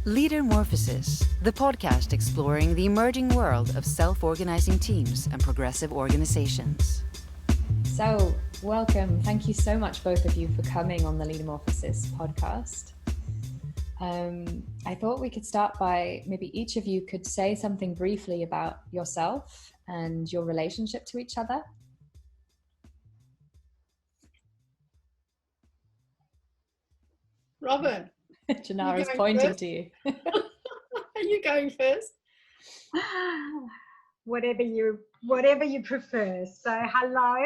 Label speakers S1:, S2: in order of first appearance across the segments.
S1: Leadermorphosis, the podcast exploring the emerging world of self-organizing teams and progressive organizations.
S2: So, welcome. Thank you so much, both of you, for coming on the Leadermorphosis podcast. I thought we could start by maybe each of you could say something briefly about yourself and your relationship to each other.
S3: Robyn.
S2: Tjanara's pointing to you.
S3: Are you going first?
S4: Whatever you prefer. So hello,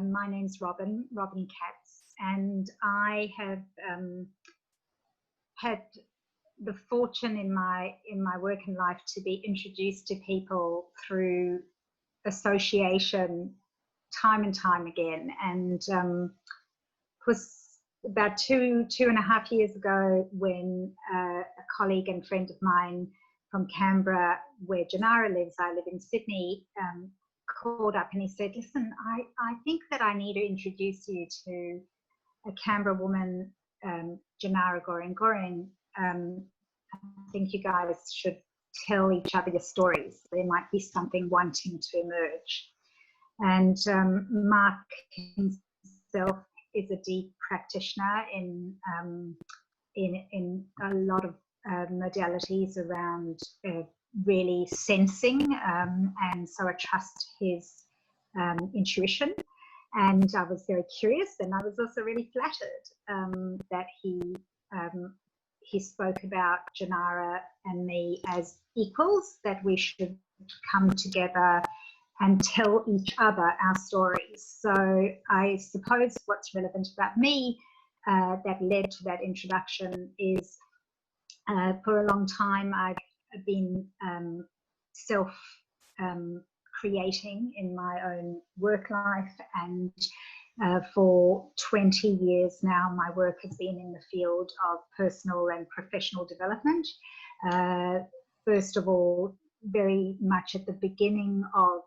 S4: my name's Robyn Katz, and I have had the fortune in my work and life to be introduced to people through association time and time again, and it was about two and a half years ago when a colleague and friend of mine from Canberra, where Tjanara lives, I live in Sydney, called up and he said, listen, I think that I need to introduce you to a Canberra woman, Tjanara Goreng. I think you guys should tell each other your stories. There might be something wanting to emerge. And Mark himself is a deep practitioner in a lot of modalities around really sensing, and so I trust his intuition. And I was very curious, and I was also really flattered that he spoke about Tjanara and me as equals, that we should come together and tell each other our stories. So I suppose what's relevant about me that led to that introduction is for a long time I've been self-creating in my own work life, and for 20 years now my work has been in the field of personal and professional development. First of all, very much at the beginning of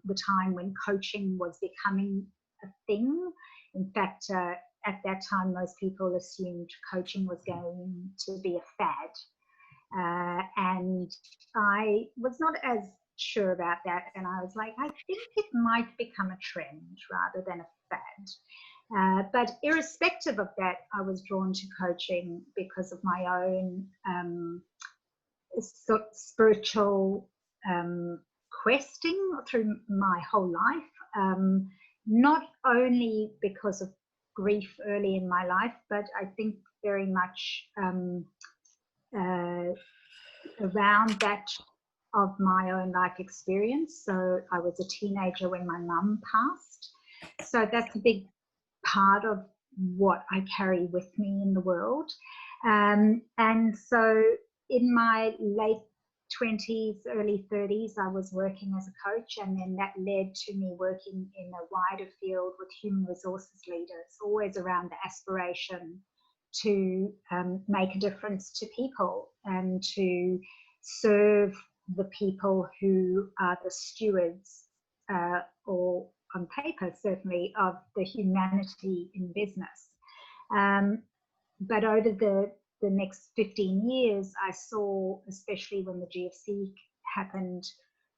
S4: the time when coaching was becoming a thing. In fact, at that time, most people assumed coaching was going to be a fad. And I was not as sure about that. And I was like, I think it might become a trend rather than a fad. But irrespective of that, I was drawn to coaching because of my own spiritual questing through my whole life, not only because of grief early in my life, but I think very much around that of my own life experience. So I was a teenager when my mum passed, so that's a big part of what I carry with me in the world. And so in my late 20s, early 30s, I was working as a coach, and then that led to me working in a wider field with human resources leaders, always around the aspiration to make a difference to people and to serve the people who are the stewards, or on paper certainly, of the humanity in business. But over the next 15 years, I saw, especially when the GFC happened,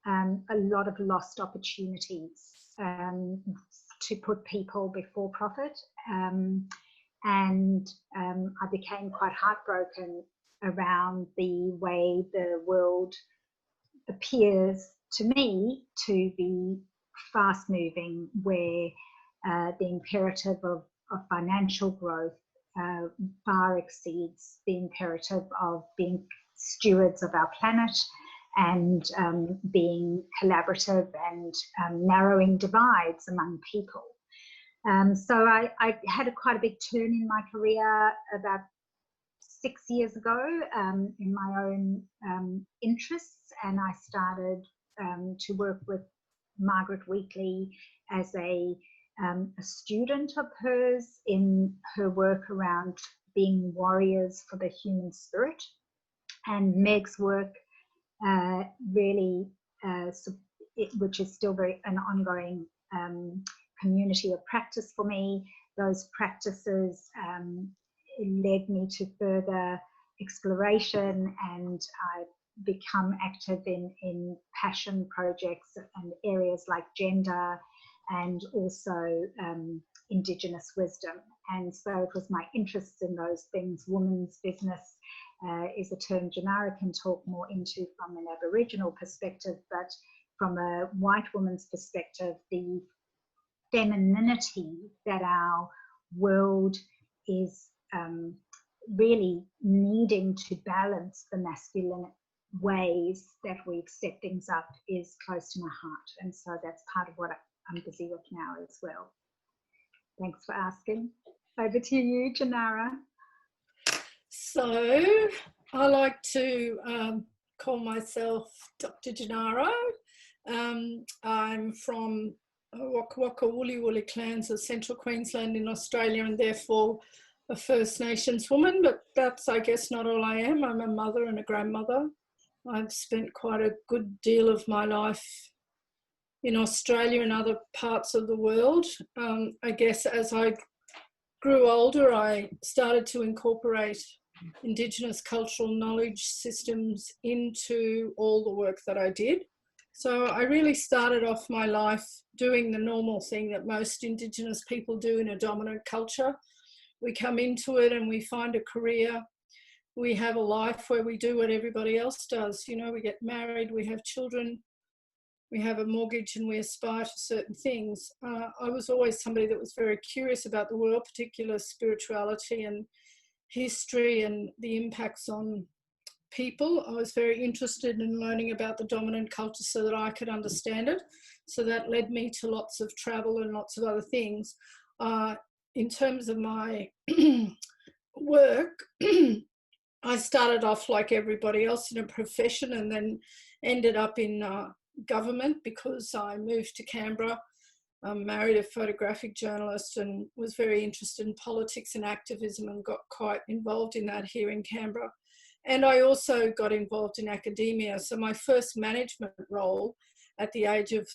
S4: a lot of lost opportunities to put people before profit. And I became quite heartbroken around the way the world appears to me to be fast moving, where the imperative of financial growth far exceeds the imperative of being stewards of our planet and being collaborative and narrowing divides among people. So I had quite a big turn in my career about 6 years ago in my own interests, and I started to work with Margaret Wheatley as a student of hers in her work around being warriors for the human spirit. And Meg's work really, which is still an ongoing community of practice for me. Those practices led me to further exploration, and I become active in passion projects and areas like gender and also Indigenous wisdom. And so it was my interest in those things. Women's business is a term Tjanara can talk more into from an Aboriginal perspective, but from a white woman's perspective, the femininity that our world is really needing to balance the masculine ways that we've set things up is close to my heart. And so that's part of what I'm busy with now as well. Thanks for asking. Over to you, Tjanara.
S3: So I like to call myself Dr. Tjanara. I'm from Waka Waka Woolly Woolly clans of Central Queensland in Australia, and therefore a First Nations woman, but that's, I guess, not all I am. I'm a mother and a grandmother. I've spent quite a good deal of my life in Australia and other parts of the world. I guess as I grew older, I started to incorporate Indigenous cultural knowledge systems into all the work that I did. So I really started off my life doing the normal thing that most Indigenous people do in a dominant culture. We come into it and we find a career. We have a life where we do what everybody else does. You know, we get married, we have children, we have a mortgage, and we aspire to certain things. I was always somebody that was very curious about the world, particular spirituality and history and the impacts on people. I was very interested in learning about the dominant culture so that I could understand it. So that led me to lots of travel and lots of other things. In terms of my work, I started off like everybody else in a profession and then ended up in government because I moved to Canberra. I married a photographic journalist and was very interested in politics and activism and got quite involved in that here in Canberra. And I also got involved in academia. So my first management role at the age of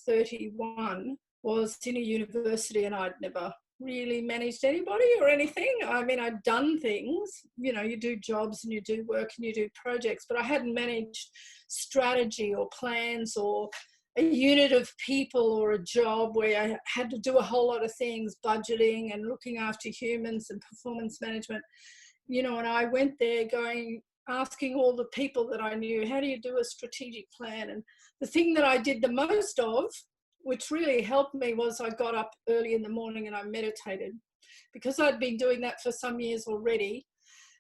S3: 31 was in a university, and I'd never really managed anybody or anything. I mean, I'd done things, you know, you do jobs and you do work and you do projects, but I hadn't managed strategy or plans or a unit of people or a job where I had to do a whole lot of things, budgeting and looking after humans and performance management. You know, and I went there asking all the people that I knew, how do you do a strategic plan? And the thing that I did the most of, which really helped me, was I got up early in the morning and I meditated, because I'd been doing that for some years already.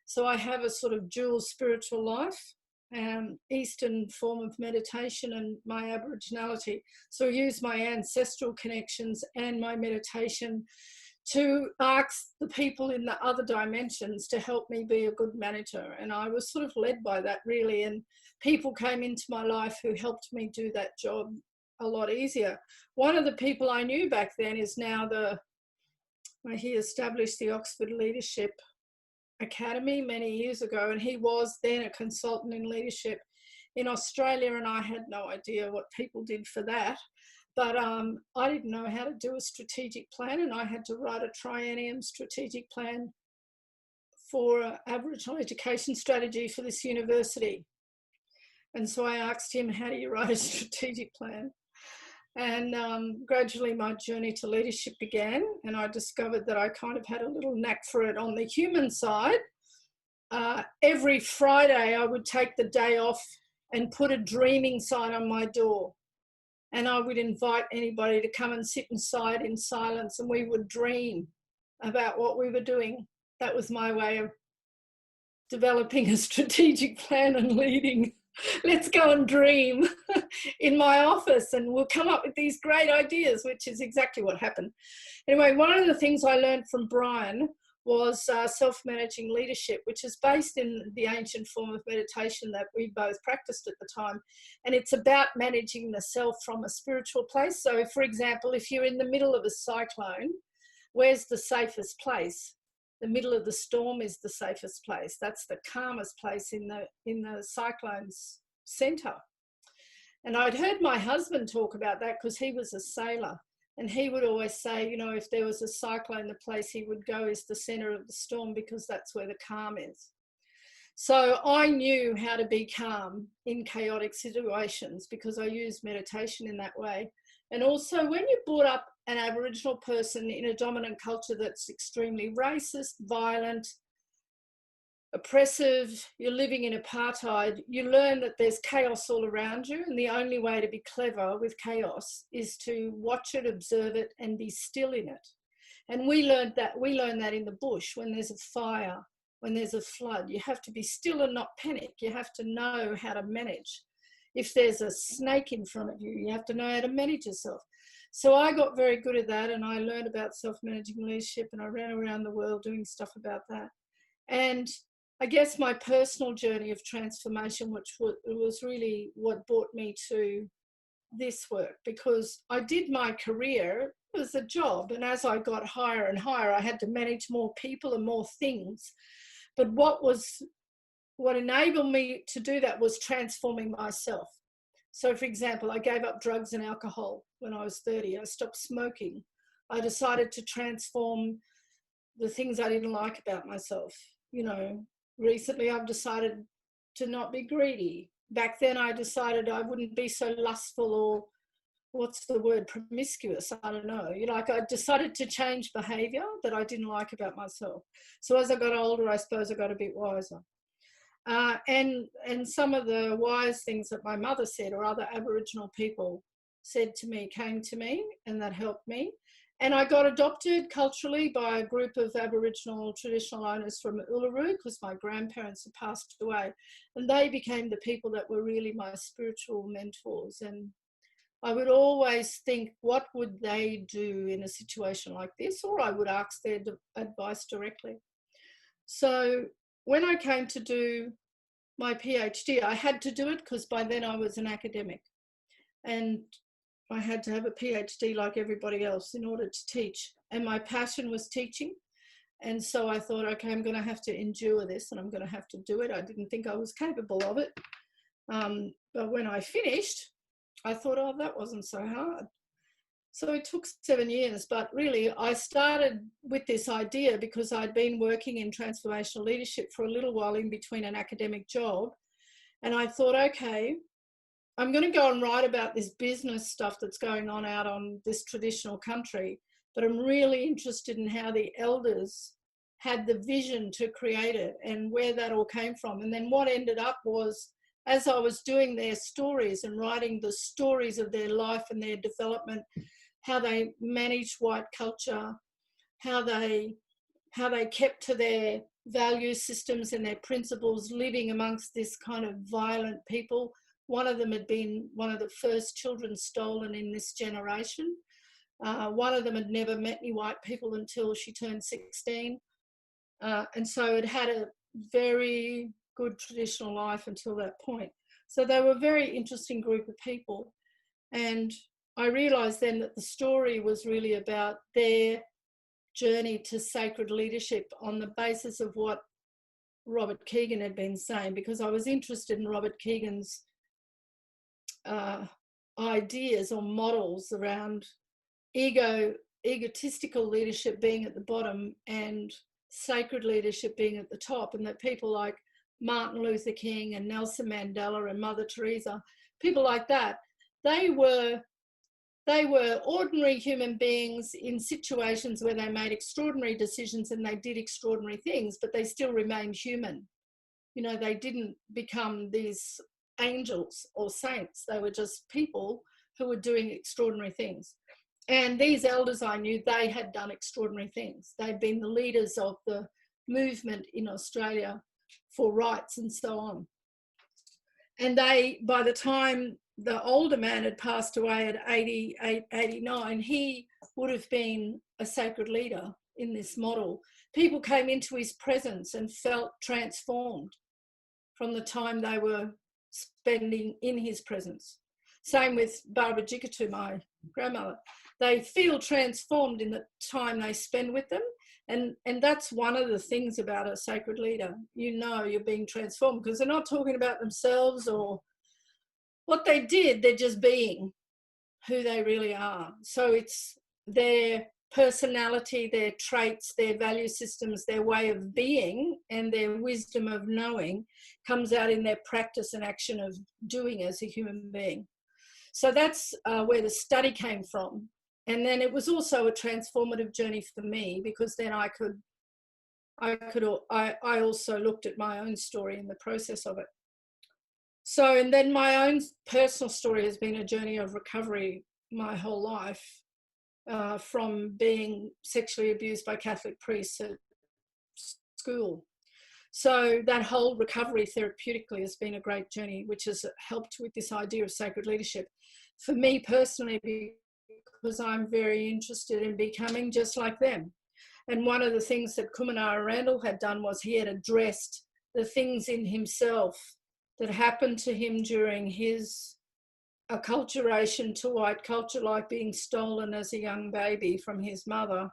S3: So I have a sort of dual spiritual life, Eastern form of meditation and my Aboriginality. So I use my ancestral connections and my meditation to ask the people in the other dimensions to help me be a good manager. And I was sort of led by that, really. And people came into my life who helped me do that job a lot easier. One of the people I knew back then is now he established the Oxford Leadership Academy many years ago, and he was then a consultant in leadership in Australia, and I had no idea what people did for that. But I didn't know how to do a strategic plan, and I had to write a triennium strategic plan for Aboriginal education strategy for this university. And so I asked him, how do you write a strategic plan? And gradually my journey to leadership began, and I discovered that I kind of had a little knack for it on the human side. Every Friday I would take the day off and put a dreaming sign on my door. And I would invite anybody to come and sit inside in silence, and we would dream about what we were doing. That was my way of developing a strategic plan and leading. Let's go and dream in my office and we'll come up with these great ideas, which is exactly what happened. Anyway, one of the things I learned from Brian was self-managing leadership, which is based in the ancient form of meditation that we both practiced at the time. And it's about managing the self from a spiritual place. So, for example, if you're in the middle of a cyclone, where's the safest place? The middle of the storm is the safest place. That's the calmest place in the cyclone's centre. And I'd heard my husband talk about that because he was a sailor. And he would always say, you know, if there was a cyclone, the place he would go is the center of the storm, because that's where the calm is. So I knew how to be calm in chaotic situations because I used meditation in that way. And also, when you brought up an Aboriginal person in a dominant culture that's extremely racist, violent, oppressive, you're living in apartheid, you learn that there's chaos all around you, and the only way to be clever with chaos is to watch it, observe it, and be still in it. And we learn that in the bush. When there's a fire, when there's a flood, you have to be still and not panic. You have to know how to manage. If there's a snake in front of you, you have to know how to manage yourself. So I got very good at that, and I learned about self-managing leadership, and I ran around the world doing stuff about that. And I guess my personal journey of transformation, which was really what brought me to this work, because I did my career as a job, and as I got higher and higher, I had to manage more people and more things. But what enabled me to do that was transforming myself. So, for example, I gave up drugs and alcohol when I was 30. I stopped smoking. I decided to transform the things I didn't like about myself. You know, recently I've decided to not be greedy. Back then I decided I wouldn't be so lustful, or what's the word, promiscuous, I don't know. You know, like I decided to change behaviour that I didn't like about myself. So as I got older, I suppose I got a bit wiser. And some of the wise things that my mother said, or other Aboriginal people said to me, came to me, and that helped me. And I got adopted culturally by a group of Aboriginal traditional owners from Uluru, because my grandparents had passed away. And they became the people that were really my spiritual mentors. And I would always think, what would they do in a situation like this? Or I would ask their advice directly. So when I came to do my PhD, I had to do it because by then I was an academic. And I had to have a PhD like everybody else in order to teach. And my passion was teaching. And so I thought, okay, I'm going to have to endure this, and I'm going to have to do it. I didn't think I was capable of it. But when I finished, I thought, oh, that wasn't so hard. So it took 7 years, but really I started with this idea because I'd been working in transformational leadership for a little while in between an academic job. And I thought, okay, I'm going to go and write about this business stuff that's going on out on this traditional country, but I'm really interested in how the elders had the vision to create it and where that all came from. And then what ended up was, as I was doing their stories and writing the stories of their life and their development, how they managed white culture, how they kept to their value systems and their principles, living amongst this kind of violent people. One of them had been one of the first children stolen in this generation. One of them had never met any white people until she turned 16. And so it had a very good traditional life until that point. So they were a very interesting group of people. And I realised then that the story was really about their journey to sacred leadership on the basis of what Robert Kegan had been saying, because I was interested in Robert Kegan's ideas or models around egotistical leadership being at the bottom and sacred leadership being at the top, and that people like Martin Luther King and Nelson Mandela and Mother Teresa, people like that, they were ordinary human beings in situations where they made extraordinary decisions and they did extraordinary things, but they still remained human. You know, they didn't become these angels or saints. They were just people who were doing extraordinary things. And these elders I knew, they had done extraordinary things. They'd been the leaders of the movement in Australia for rights and so on. And they, by the time the older man had passed away at 88, 89, he would have been a sacred leader in this model. People came into his presence and felt transformed from the time they were spending in his presence. Same with Barbara Jikatu, my grandmother. They feel transformed in the time they spend with them. And that's one of the things about a sacred leader. You know you're being transformed because they're not talking about themselves or what they did. They're just being who they really are. So it's their personality, their traits, their value systems, their way of being, and their wisdom of knowing comes out in their practice and action of doing as a human being. So that's where the study came from. And then it was also a transformative journey for me, because then I also looked at my own story in the process of it. So, and then my own personal story has been a journey of recovery my whole life, from being sexually abused by Catholic priests at school. So that whole recovery therapeutically has been a great journey, which has helped with this idea of sacred leadership. For me personally, because I'm very interested in becoming just like them. And one of the things that Kumanara Randall had done was he had addressed the things in himself that happened to him during his acculturation to white culture, like being stolen as a young baby from his mother.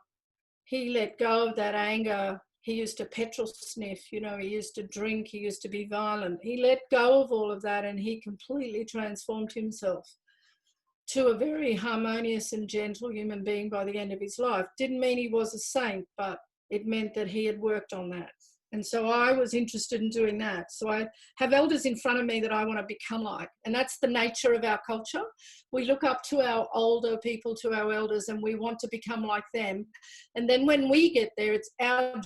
S3: He let go of that anger. He used to petrol sniff, you know, he used to drink, he used to be violent. He let go of all of that, and he completely transformed himself to a very harmonious and gentle human being by the end of his life. Didn't mean he was a saint, but it meant that he had worked on that. And so I was interested in doing that. So I have elders in front of me that I want to become like. And that's the nature of our culture. We look up to our older people, to our elders, and we want to become like them. And then when we get there, it's our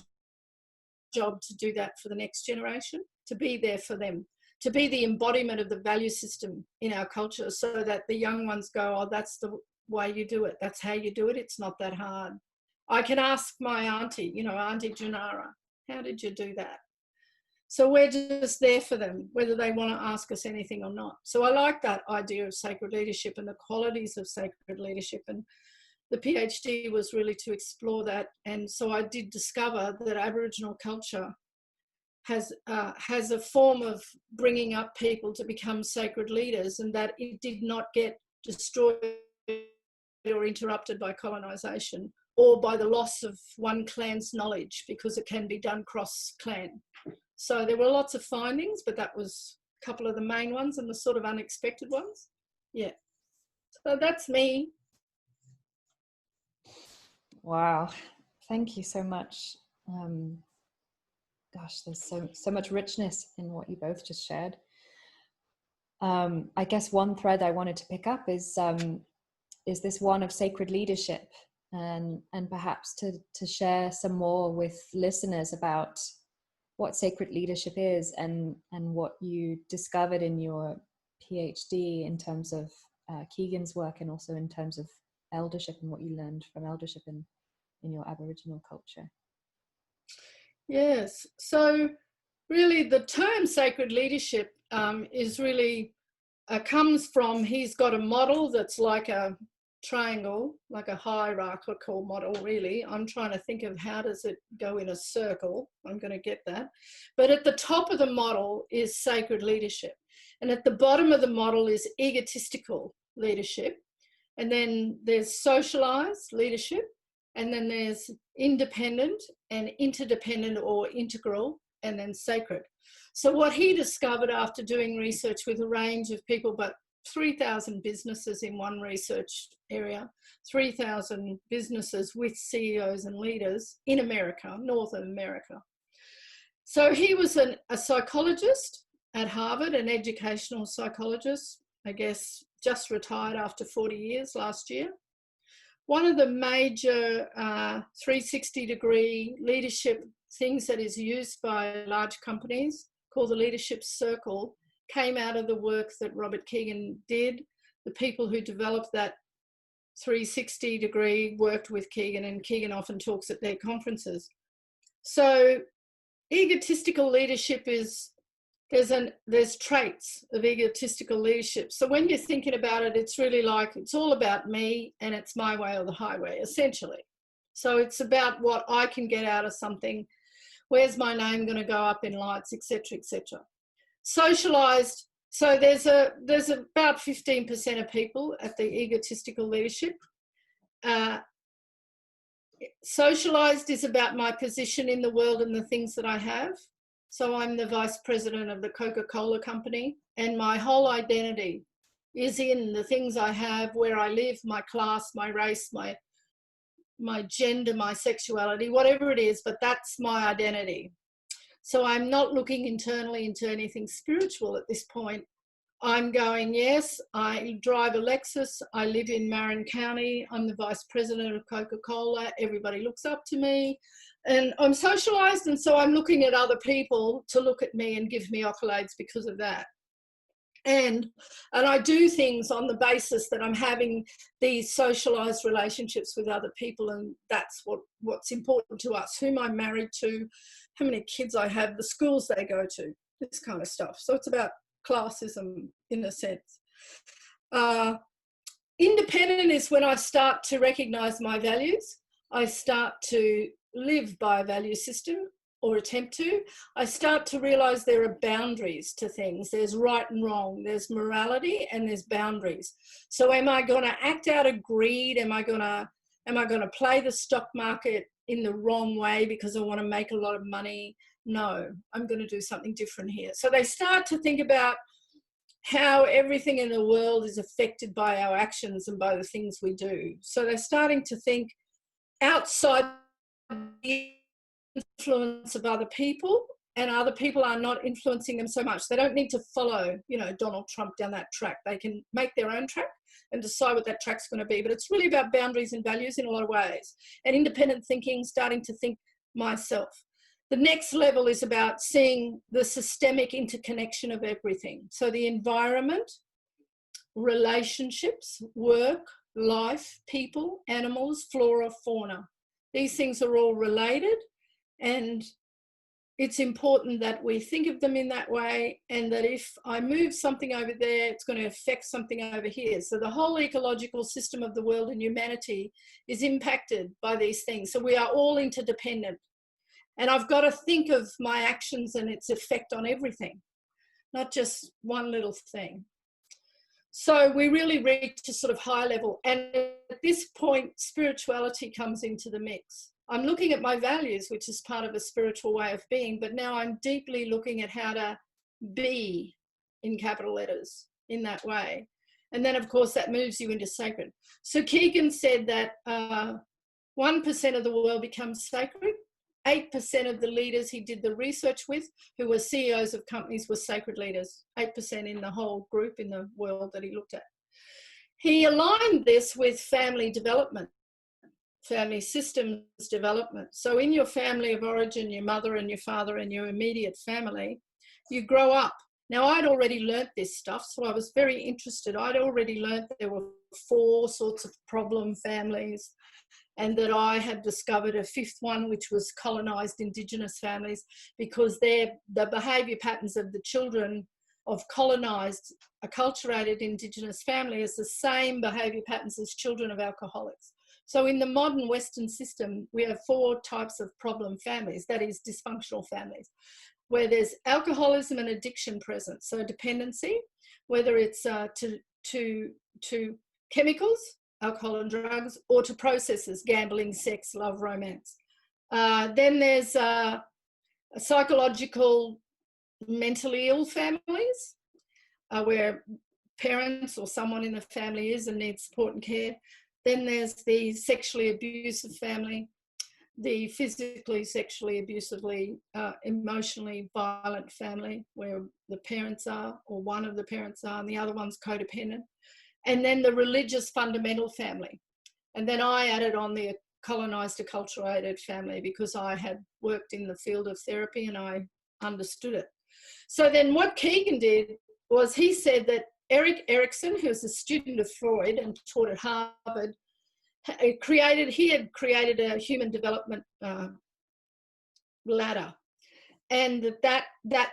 S3: job to do that for the next generation, to be there for them, to be the embodiment of the value system in our culture, so that the young ones go, oh, that's the way you do it. That's how you do it. It's not that hard. I can ask my auntie, you know, Auntie Tjanara, how did you do that? So we're just there for them, whether they want to ask us anything or not. So I like that idea of sacred leadership and the qualities of sacred leadership. And the PhD was really to explore that. And so I did discover that Aboriginal culture has a form of bringing up people to become sacred leaders, and that it did not get destroyed or interrupted by colonisation or by the loss of one clan's knowledge, because it can be done cross-clan. So there were lots of findings, but that was a couple of the main ones and the sort of unexpected ones. Yeah. So that's me.
S2: Wow. Thank you so much. Gosh, there's so much richness in what you both just shared. I guess one thread I wanted to pick up is this one of sacred leadership, and perhaps to share some more with listeners about what sacred leadership is, and what you discovered in your PhD in terms of Kegan's work, and also in terms of eldership and what you learned from eldership in your Aboriginal culture.
S3: Yes. So really the term sacred leadership is really comes from, he's got a model that's like a triangle, like a hierarchical model really. I'm trying to think of how does it go in a circle. I'm going to get that. But at the top of the model is sacred leadership. And at the bottom of the model is egotistical leadership. And then there's socialized leadership. And then there's independent and interdependent or integral, and then sacred. So what he discovered after doing research with a range of people, but 3,000 businesses in one research area, 3,000 businesses with CEOs and leaders in America, Northern America. So he was a psychologist at Harvard, an educational psychologist, I guess just retired after 40 years last year. One of the major 360-degree leadership things that is used by large companies, called the Leadership Circle, came out of the work that Robert Kegan did. The people who developed that 360-degree worked with Kegan, and Kegan often talks at their conferences. So egotistical leadership is, there's traits of egotistical leadership. So when you're thinking about it, it's really like, it's all about me and it's my way or the highway, essentially. So it's about what I can get out of something. Where's my name going to go up in lights, etc., etc. Socialized. So there's about 15% of people at the egotistical leadership. Socialized is about my position in the world and the things that I have. So I'm the vice president of the Coca-Cola company, and my whole identity is in the things I have, where I live, my class, my race, my my gender, my sexuality, whatever it is, but that's my identity. So I'm not looking internally into anything spiritual at this point. I'm going, yes, I drive a Lexus, I live in Marin County, I'm the vice president of Coca-Cola, everybody looks up to me, and I'm socialized, and so I'm looking at other people to look at me and give me accolades because of that. And I do things on the basis that I'm having these socialized relationships with other people, and that's what's important to us, whom I'm married to, how many kids I have, the schools they go to, this kind of stuff. So it's about classism in a sense. Independent is when I start to recognize my values. I start to live by a value system, or attempt to. I start to realize there are boundaries to things. There's right and wrong, there's morality, and there's boundaries. So am I going to act out of greed? Am I going to play the stock market in the wrong way because I want to make a lot of money? No, I'm going to do something different here. So they start to think about how everything in the world is affected by our actions and by the things we do. So they're starting to think outside the influence of other people, and other people are not influencing them so much. They don't need to follow, Donald Trump down that track. They can make their own track and decide what that track's going to be. But it's really about boundaries and values in a lot of ways. And independent thinking, starting to think myself. The next level is about seeing the systemic interconnection of everything. So the environment, relationships, work, life, people, animals, flora, fauna. These things are all related, and it's important that we think of them in that way, and that if I move something over there, it's going to affect something over here. So the whole ecological system of the world and humanity is impacted by these things. So we are all interdependent. And I've got to think of my actions and its effect on everything, not just one little thing. So we really reach a sort of high level. And at this point, spirituality comes into the mix. I'm looking at my values, which is part of a spiritual way of being, but now I'm deeply looking at how to be, in capital letters, in that way. And then, of course, that moves you into sacred. So Kegan said that 1% of the world becomes sacred. 8% of the leaders he did the research with, who were CEOs of companies, were sacred leaders. 8% in the whole group in the world that he looked at. He aligned this with family development, family systems development. So in your family of origin, your mother and your father and your immediate family, you grow up. Now, I'd already learnt this stuff, so I was very interested. I'd already learnt that there were 4 sorts of problem families, and that I had discovered a 5th one, which was colonised Indigenous families, because the behaviour patterns of the children of colonised, acculturated Indigenous family is the same behaviour patterns as children of alcoholics. So in the modern Western system, we have 4 types of problem families, that is dysfunctional families, where there's alcoholism and addiction present. So dependency, whether it's to chemicals, alcohol and drugs, or to processes, gambling, sex, love, romance. Then there's psychological, mentally ill families, where parents or someone in the family is and needs support and care. Then there's the sexually abusive family, the physically, sexually, abusively, emotionally violent family, where the parents are, or one of the parents are, and the other one's codependent. And then the religious fundamental family. And then I added on the colonised, acculturated family, because I had worked in the field of therapy and I understood it. So then what Kegan did was he said that Erik Erikson, who was a student of Freud and taught at Harvard, he had created a human development ladder. And that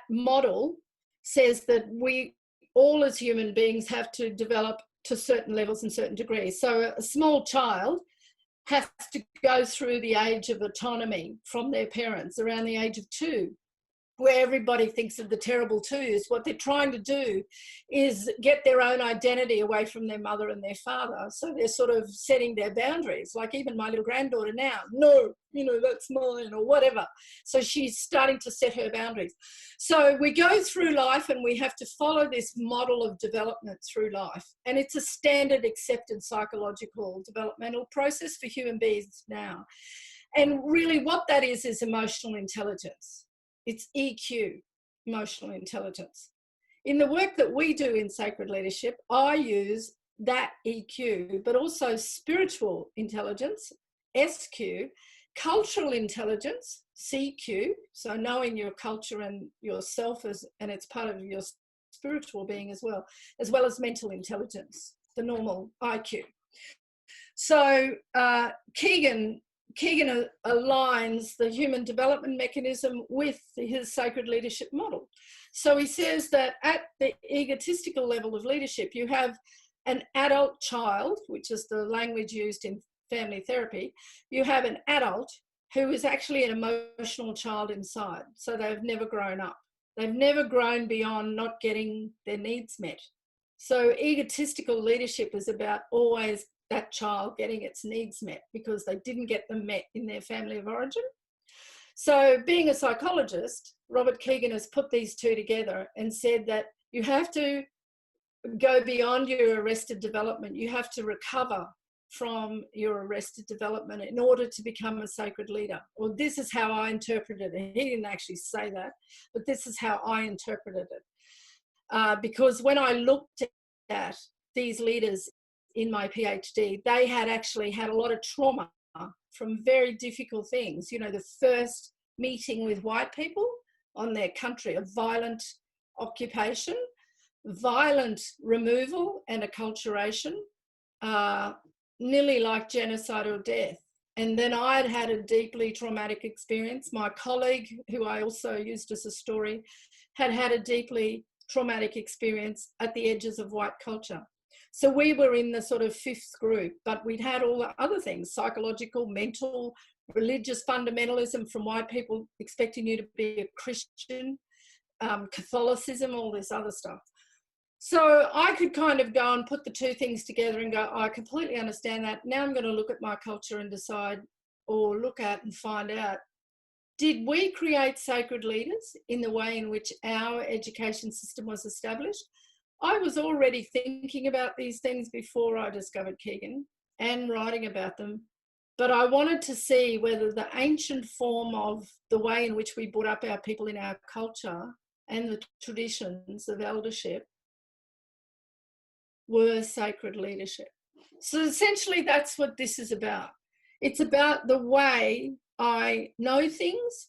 S3: model says that we all as human beings have to develop to certain levels and certain degrees. So a small child has to go through the age of autonomy from their parents around the age of 2. where everybody thinks of the terrible twos. What they're trying to do is get their own identity away from their mother and their father. So they're sort of setting their boundaries. Like even my little granddaughter now, no, you know, that's mine or whatever. So she's starting to set her boundaries. So we go through life and we have to follow this model of development through life. And it's a standard accepted psychological developmental process for human beings now. And really what that is emotional intelligence. It's EQ, emotional intelligence. In the work that we do in sacred leadership, I use that EQ, but also spiritual intelligence, SQ, cultural intelligence, CQ, so knowing your culture and yourself and it's part of your spiritual being as well as mental intelligence, the normal IQ. So Kegan aligns the human development mechanism with his sacred leadership model. So he says that at the egotistical level of leadership, you have an adult child, which is the language used in family therapy. You have an adult who is actually an emotional child inside. So they've never grown up. They've never grown beyond not getting their needs met. So egotistical leadership is about always that child getting its needs met because they didn't get them met in their family of origin. So being a psychologist, Robert Kegan has put these two together and said that you have to go beyond your arrested development. You have to recover from your arrested development in order to become a sacred leader. Well, this is how I interpreted it. He didn't actually say that, but this is how I interpreted it. Because when I looked at these leaders in my PhD, they had actually had a lot of trauma from very difficult things. You know, the first meeting with white people on their country, a violent occupation, violent removal and acculturation, nearly like genocide or death. And then I'd had a deeply traumatic experience. My colleague, who I also used as a story, had had a deeply traumatic experience at the edges of white culture. So we were in the sort of fifth group, but we'd had all the other things, psychological, mental, religious fundamentalism from white people expecting you to be a Christian, Catholicism, all this other stuff. So I could kind of go and put the two things together and go, I completely understand that. Now I'm going to look at my culture and decide, or look at and find out, did we create sacred leaders in the way in which our education system was established? I was already thinking about these things before I discovered Kegan and writing about them, but I wanted to see whether the ancient form of the way in which we brought up our people in our culture and the traditions of eldership were sacred leadership. So essentially that's what this is about. It's about the way I know things.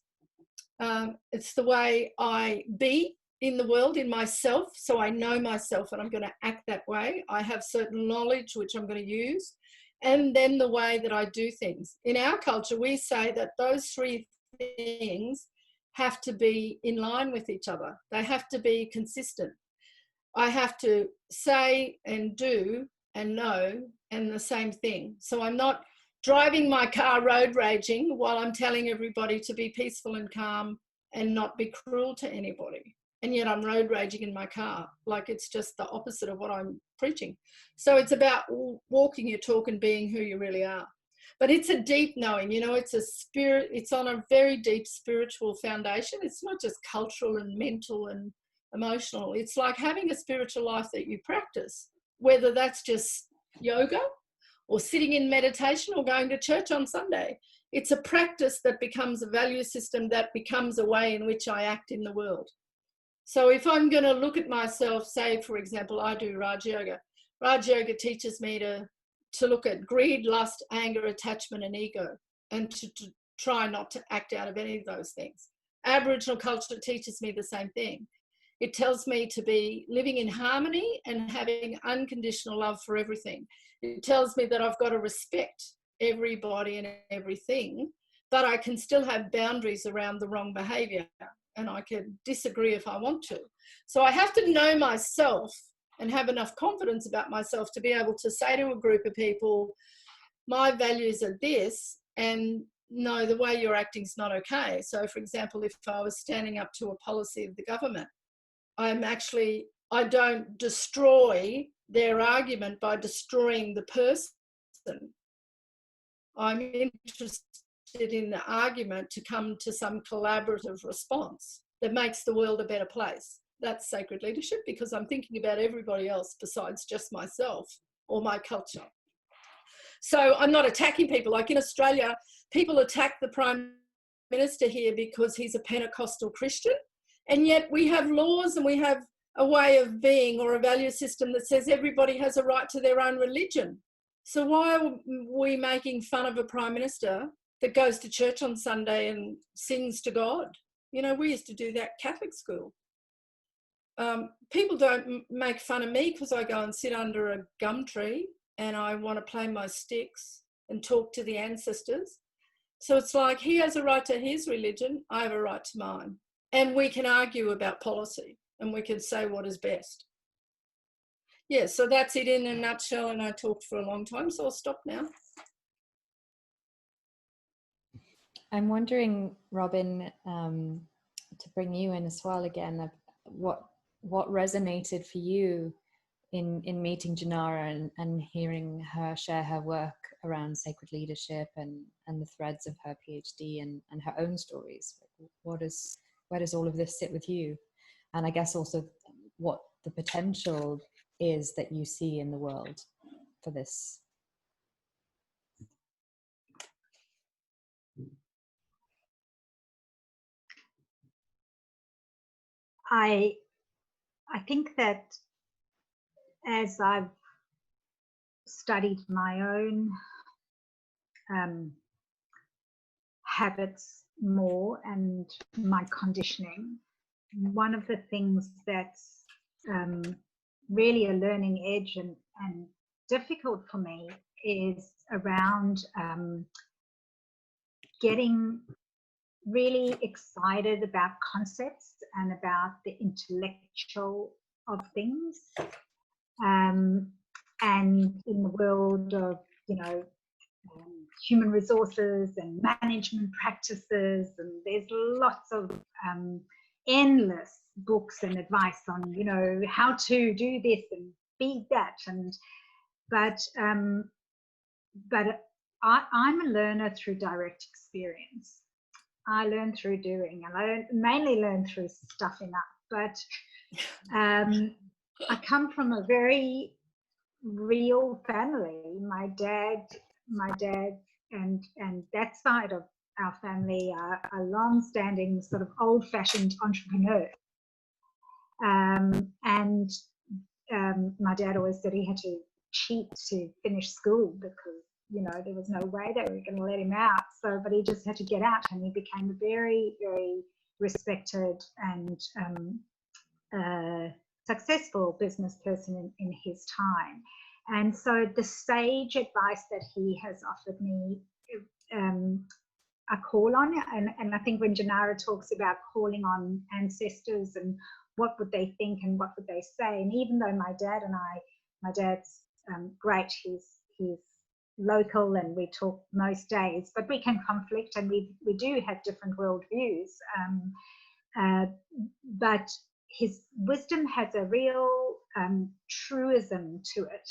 S3: It's the way I be in the world, in myself, so I know myself and I'm going to act that way. I have certain knowledge which I'm going to use, and then the way that I do things. In our culture, we say that those three things have to be in line with each other. They have to be consistent. I have to say and do and know and the same thing. So I'm not driving my car road raging while I'm telling everybody to be peaceful and calm and not be cruel to anybody. And yet I'm road raging in my car. Like it's just the opposite of what I'm preaching. So it's about walking your talk and being who you really are. But it's a deep knowing, you know, it's a spirit, it's on a very deep spiritual foundation. It's not just cultural and mental and emotional. It's like having a spiritual life that you practice, whether that's just yoga or sitting in meditation or going to church on Sunday. It's a practice that becomes a value system, that becomes a way in which I act in the world. So if I'm going to look at myself, say, for example, I do Raj Yoga. Raj Yoga teaches me to look at greed, lust, anger, attachment, and ego, and to try not to act out of any of those things. Aboriginal culture teaches me the same thing. It tells me to be living in harmony and having unconditional love for everything. It tells me that I've got to respect everybody and everything, but I can still have boundaries around the wrong behaviour, and I can disagree if I want to. So I have to know myself and have enough confidence about myself to be able to say to a group of people, my values are this, and no, the way you're acting is not okay. So, for example, if I was standing up to a policy of the government, I don't destroy their argument by destroying the person. I'm interested in the argument to come to some collaborative response that makes the world a better place. That's sacred leadership, because I'm thinking about everybody else besides just myself or my culture. So I'm not attacking people. Like in Australia, people attack the Prime Minister here because he's a Pentecostal Christian, and yet we have laws and we have a way of being or a value system that says everybody has a right to their own religion. So why are we making fun of a Prime Minister that goes to church on Sunday and sings to God? You know, we used to do that at Catholic school. People don't make fun of me because I go and sit under a gum tree and I want to play my sticks and talk to the ancestors. So it's like he has a right to his religion, I have a right to mine. And we can argue about policy and we can say what is best. Yeah, so that's it in a nutshell, and I talked for a long time, so I'll stop now.
S2: I'm wondering, Robyn, to bring you in as well again, what resonated for you in meeting Tjanara and hearing her share her work around sacred leadership and the threads of her PhD and her own stories. Where does all of this sit with you? And I guess also what the potential is that you see in the world for this.
S4: I think that as I've studied my own habits more and my conditioning, one of the things that's really a learning edge and difficult for me is around getting really excited about concepts and about the intellectual of things. And in the world of, human resources and management practices, and there's lots of endless books and advice on, how to do this and be that. But I'm a learner through direct experience. I learn through doing, and I mainly learn through stuffing up. But I come from a very real family. My dad and that side of our family are long-standing sort of old-fashioned entrepreneurs. And my dad always said he had to cheat to finish school because, there was no way they were going to let him out. So, but he just had to get out, and he became a very, very respected and successful business person in his time. And so the sage advice that he has offered me, I call on, and I think when Tjanara talks about calling on ancestors and what would they think and what would they say, and even though my dad's great, he's local and we talk most days, but we can conflict and we do have different worldviews, but his wisdom has a real truism to it.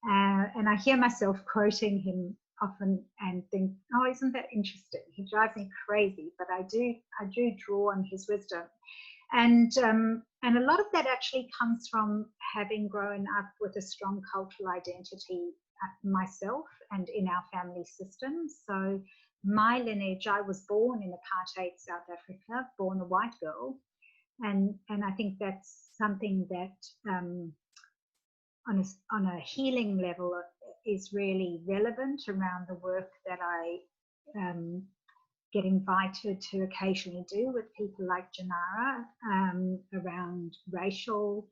S4: And I hear myself quoting him often and think, oh, isn't that interesting? He drives me crazy, but I do draw on his wisdom. And a lot of that actually comes from having grown up with a strong cultural identity myself and in our family system. So my lineage, I was born in apartheid South Africa, born a white girl. And I think that's something that on a healing level is really relevant around the work that I get invited to occasionally do with people like Tjanara around racial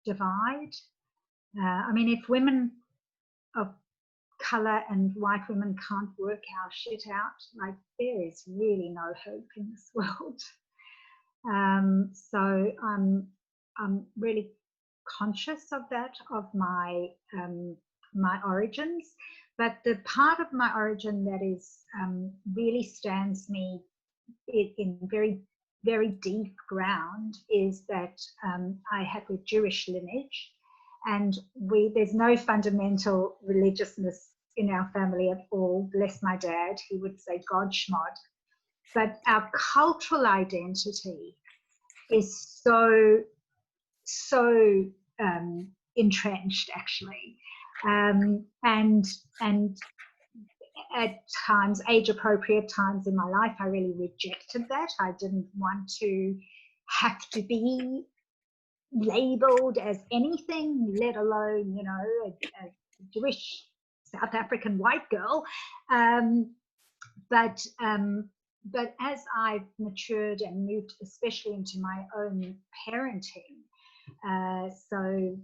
S4: divide. I mean, if women of colour and white women can't work our shit out, like there is really no hope in this world. So I'm really conscious of that, of my my origins, but the part of my origin that is really stands me in very, very deep ground is that I have a Jewish lineage, and there's no fundamental religiousness in our family at all. Bless my dad, he would say God schmod. But our cultural identity is so entrenched, actually, and at times, age-appropriate times in my life, I really rejected that. I didn't want to have to be labelled as anything, let alone, you know, a Jewish South African white girl. But as I've matured and moved, especially into my own parenting, so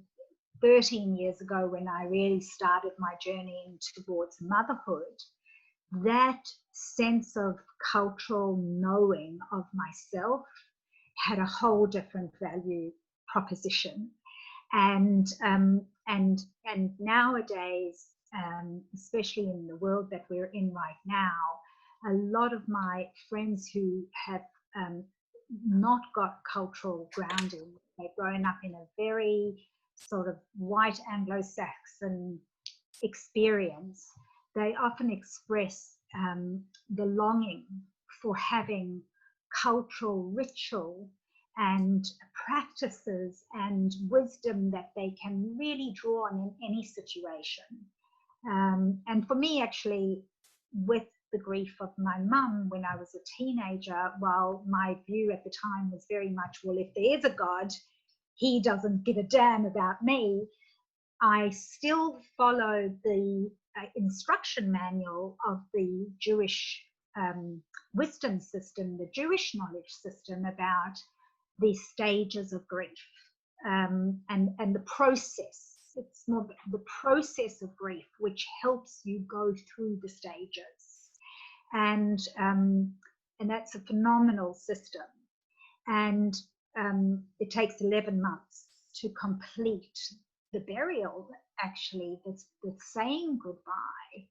S4: 13 years ago when I really started my journey towards motherhood, that sense of cultural knowing of myself had a whole different value proposition. And nowadays, especially in the world that we're in right now, a lot of my friends who have not got cultural grounding, they've grown up in a very sort of white Anglo-Saxon experience, they often express the longing for having cultural ritual and practices and wisdom that they can really draw on in any situation. And for me, actually, with the grief of my mum when I was a teenager, while my view at the time was very much, well, if there is a God, he doesn't give a damn about me, I still followed the instruction manual of the Jewish wisdom system, the Jewish knowledge system about the stages of grief and the process. It's more the process of grief which helps you go through the stages, and that's a phenomenal system. And it takes 11 months to complete the burial, actually, that's saying goodbye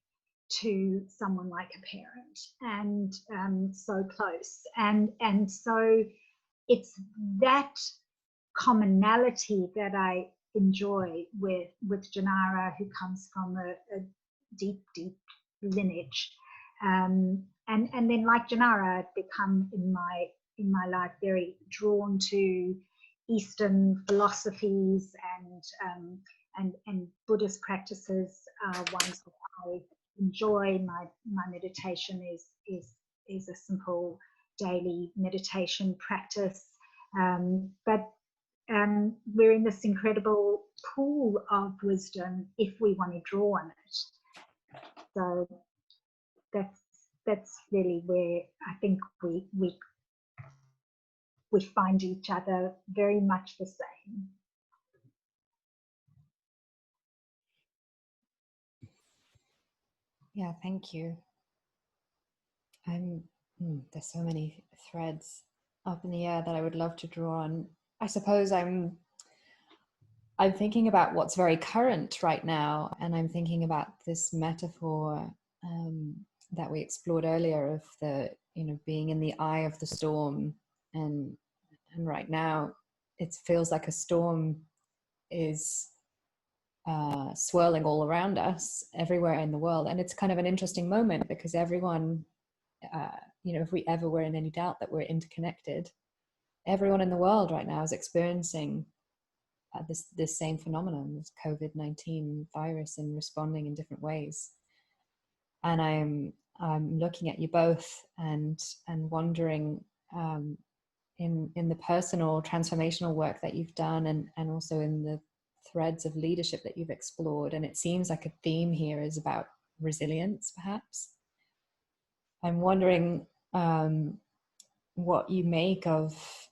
S4: to someone like a parent, and so close. And so it's that commonality that I enjoy with Tjanara, who comes from a deep lineage. And then, like Tjanara, I've become in my life very drawn to Eastern philosophies, and Buddhist practices are ones that I enjoy. My meditation is a simple daily meditation practice, but we're in this incredible pool of wisdom if we want to draw on it. So that's really where I think we find each other very much the same.
S2: Yeah, thank you. There's so many threads up in the air that I would love to draw on. I suppose I'm thinking about what's very current right now, and I'm thinking about this metaphor that we explored earlier of the, being in the eye of the storm, and right now it feels like a storm is swirling all around us everywhere in the world. And it's kind of an interesting moment because everyone, if we ever were in any doubt that we're interconnected, everyone in the world right now is experiencing this same phenomenon, this COVID-19 virus, and responding in different ways. And I'm looking at you both and wondering in the personal transformational work that you've done, and also in the threads of leadership that you've explored. And it seems like a theme here is about resilience, perhaps. I'm wondering what you make of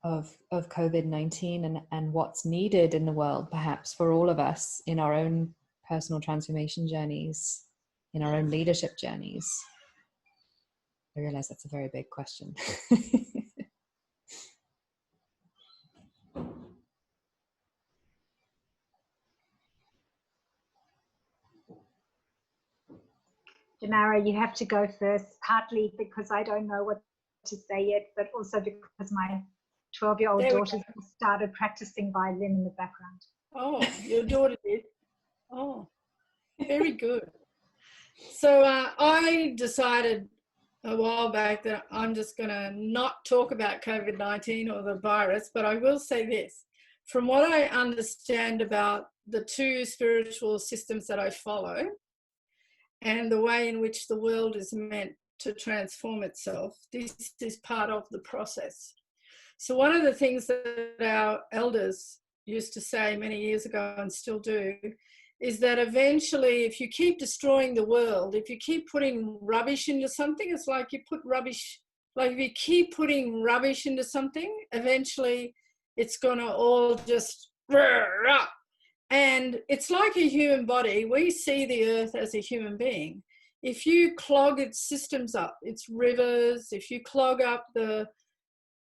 S2: COVID-19 and what's needed in the world, perhaps for all of us in our own personal transformation journeys, in our own leadership journeys. I realize that's a very big question.
S4: Tjanara, you have to go first, partly because I don't know what to say yet, but also because my 12-year-old daughter started practicing violin in the background.
S3: Oh, your daughter did? Oh, very good. So I decided a while back that I'm just going to not talk about COVID-19 or the virus, but I will say this. From what I understand about the two spiritual systems that I follow and the way in which the world is meant to transform itself, this is part of the process. So one of the things that our elders used to say many years ago and still do is that eventually if you keep destroying the world, if you keep putting rubbish into something, it's like you put rubbish, like if you keep putting rubbish into something, eventually it's going to all just up. And it's like a human body. We see the earth as a human being. If you clog its systems up, its rivers, if you clog up the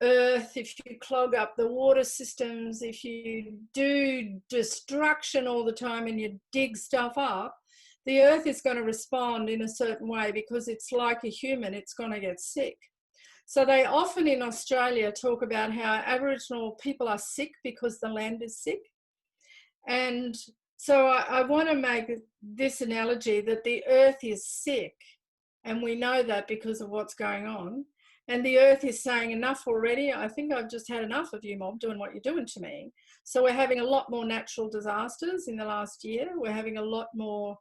S3: earth, if you clog up the water systems, if you do destruction all the time and you dig stuff up, the earth is going to respond in a certain way because it's like a human, it's going to get sick. So they often in Australia talk about how Aboriginal people are sick because the land is sick. And so I want to make this analogy that the earth is sick, and we know that because of what's going on. And the earth is saying, enough already. I think I've just had enough of you, mob, doing what you're doing to me. So we're having a lot more natural disasters in the last year. We're having a lot more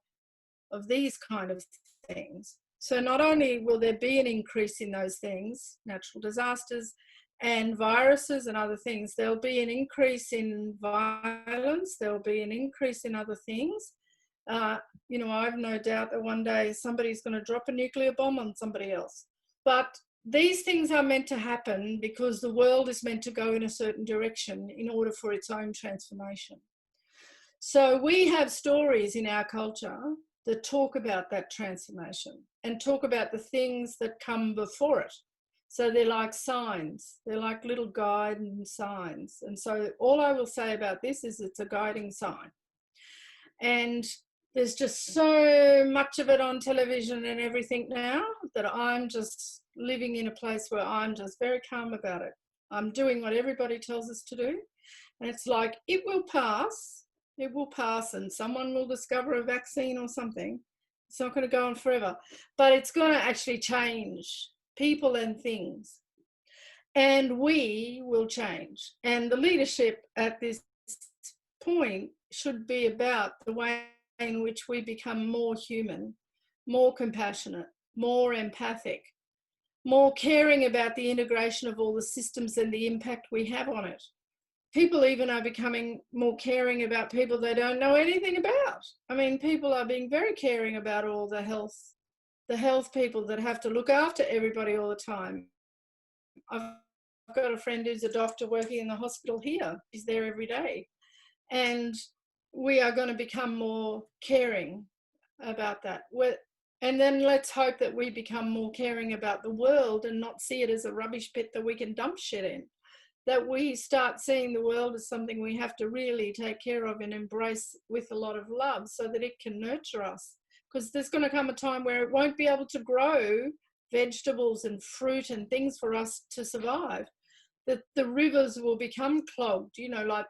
S3: of these kind of things. So not only will there be an increase in those things, natural disasters and viruses and other things, there'll be an increase in violence. There'll be an increase in other things. You know, I've no doubt that one day somebody's going to drop a nuclear bomb on somebody else. But these things are meant to happen because the world is meant to go in a certain direction in order for its own transformation. So we have stories in our culture that talk about that transformation and talk about the things that come before it. So they're like signs, they're like little guiding signs. And so all I will say about this is it's a guiding sign. And there's just so much of it on television and everything now that I'm just living in a place where I'm just very calm about it. I'm doing what everybody tells us to do. And it's like, it will pass, and someone will discover a vaccine or something. It's not going to go on forever, but it's going to actually change people and things. And we will change. And the leadership at this point should be about the way in which we become more human, more compassionate, more empathic, more caring about the integration of all the systems and the impact we have on it. People even are becoming more caring about people they don't know anything about. I mean, people are being very caring about all the health people that have to look after everybody all the time. I've got a friend who's a doctor working in the hospital here. He's there every day. And we are going to become more caring about that. And then let's hope that we become more caring about the world and not see it as a rubbish pit that we can dump shit in. That we start seeing the world as something we have to really take care of and embrace with a lot of love so that it can nurture us. Because there's going to come a time where it won't be able to grow vegetables and fruit and things for us to survive. That the rivers will become clogged, you know, like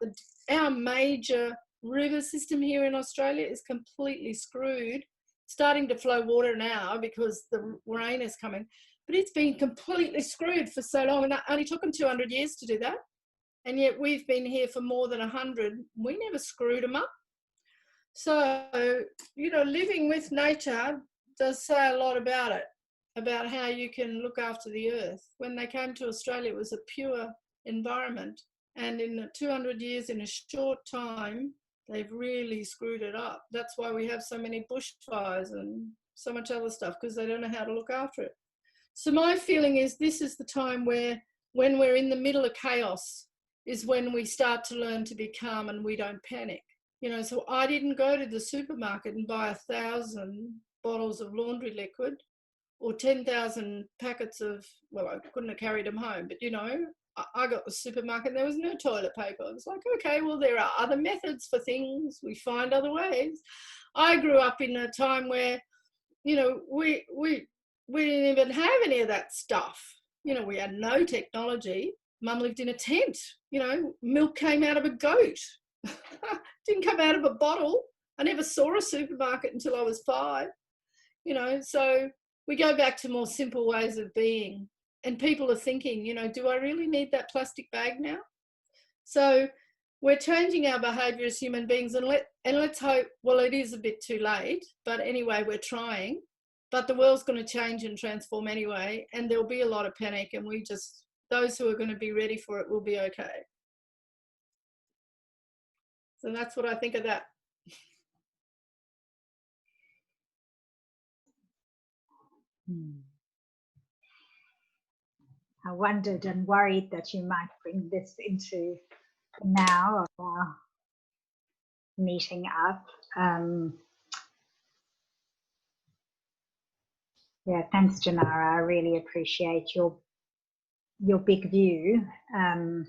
S3: our major river system here in Australia is completely screwed, starting to flow water now because the rain is coming, but it's been completely screwed for so long, and it only took them 200 years to do that, and yet we've been here for more than 100. We never screwed them up. So, you know, living with nature does say a lot about it, about how you can look after the earth. When they came to Australia, it was a pure environment, and in the 200 years, in a short time, they've really screwed it up. That's why we have so many bushfires and so much other stuff, because they don't know how to look after it. So my feeling is this is the time where, when we're in the middle of chaos, is when we start to learn to be calm and we don't panic. You know, so I didn't go to the supermarket and buy 1,000 bottles of laundry liquid or 10,000 packets of, well, I couldn't have carried them home, but, you know, I got the supermarket and there was no toilet paper. It was like, okay, well, there are other methods for things. We find other ways. I grew up in a time where you know, we didn't even have any of that stuff. You know, we had no technology. Mum lived in a tent. You know, milk came out of a goat. Didn't come out of a bottle. I never saw a supermarket until I was 5. You know, so we go back to more simple ways of being. And people are thinking, you know, do I really need that plastic bag now? So we're changing our behaviour as human beings, and let's hope, well, it is a bit too late, but anyway, we're trying. But the world's going to change and transform anyway, and there'll be a lot of panic, and those who are going to be ready for it will be okay. So that's what I think of that.
S4: I wondered and worried that you might bring this into now of our meeting up. Yeah, thanks, Tjanara. I really appreciate your big view, and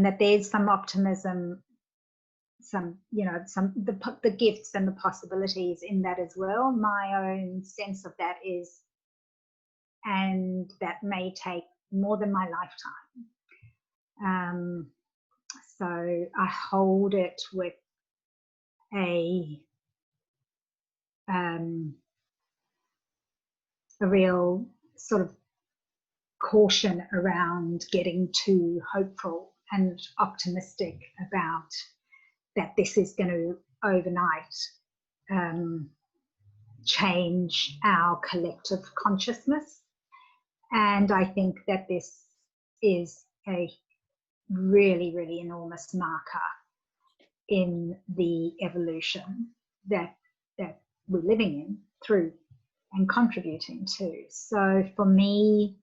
S4: that there's some optimism, some, you know, the gifts and the possibilities in that as well. My own sense of that is, and that may take more than my lifetime. So I hold it with a real sort of caution around getting too hopeful and optimistic about that this is going to overnight change our collective consciousness. And I think that this is a really, really enormous marker in the evolution that we're living in through and contributing to. So for me,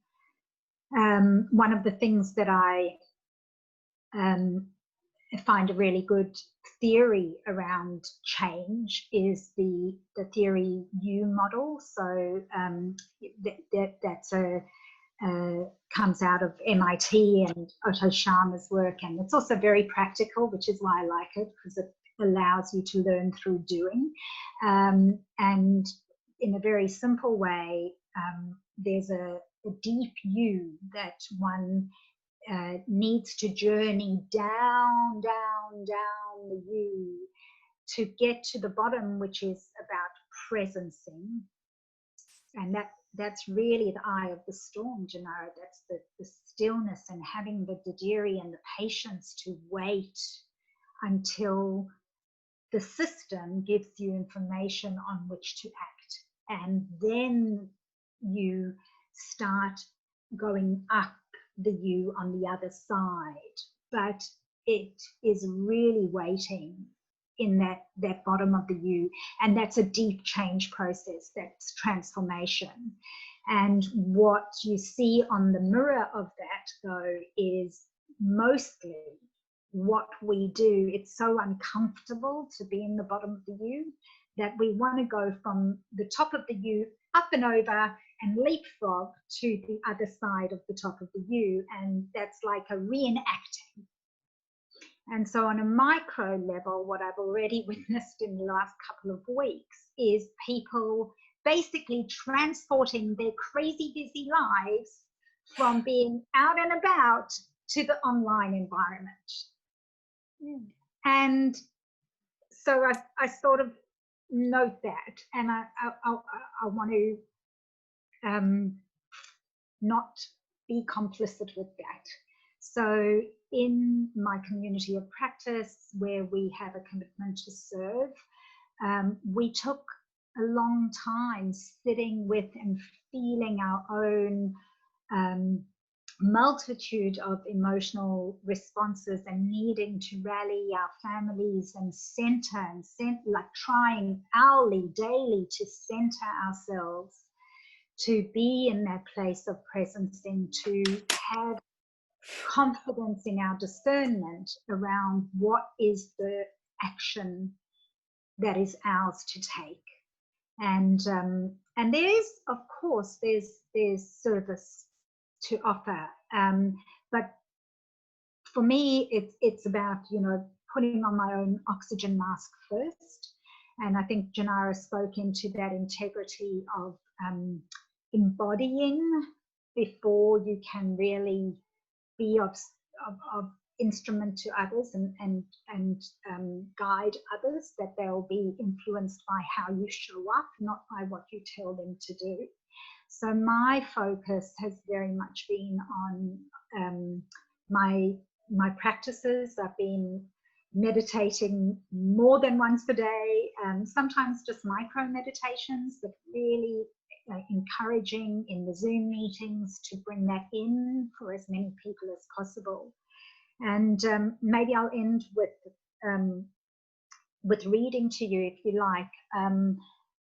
S4: one of the things that I find a really good theory around change is the theory U model. So that's comes out of MIT and Otto Scharmer's work, and it's also very practical, which is why I like it, because it allows you to learn through doing. And in a very simple way, there's a deep U that one needs to journey down the U to get to the bottom, which is about presencing. And that's really the eye of the storm, Tjanara. That's the stillness and having the dadiri and the patience to wait until the system gives you information on which to act. And then you start going up the U on the other side. But it is really waiting in that bottom of the U, and that's a deep change process, that's transformation. And what you see on the mirror of that, though, is mostly what we do. It's so uncomfortable to be in the bottom of the U that we want to go from the top of the U up and over and leapfrog to the other side of the top of the U, and that's like a reenacting. And so on a micro level, what I've already witnessed in the last couple of weeks is people basically transporting their crazy busy lives from being out and about to the online environment. And so I sort of note that, and I want to not be complicit with that. So in my community of practice, where we have a commitment to serve, we took a long time sitting with and feeling our own multitude of emotional responses and needing to rally our families and like trying hourly, daily to center ourselves, to be in that place of presence and to have confidence in our discernment around what is the action that is ours to take. And there's, of course, there's service to offer, but for me it's about, you know, putting on my own oxygen mask first And I think Tjanara spoke into that integrity of embodying before you can really be of instrument to others and guide others, that they'll be influenced by how you show up, not by what you tell them to do. So my focus has very much been on my practices. I've been meditating more than once a day, sometimes just micro meditations, but really encouraging in the Zoom meetings to bring that in for as many people as possible. And maybe I'll end with reading to you, if you like.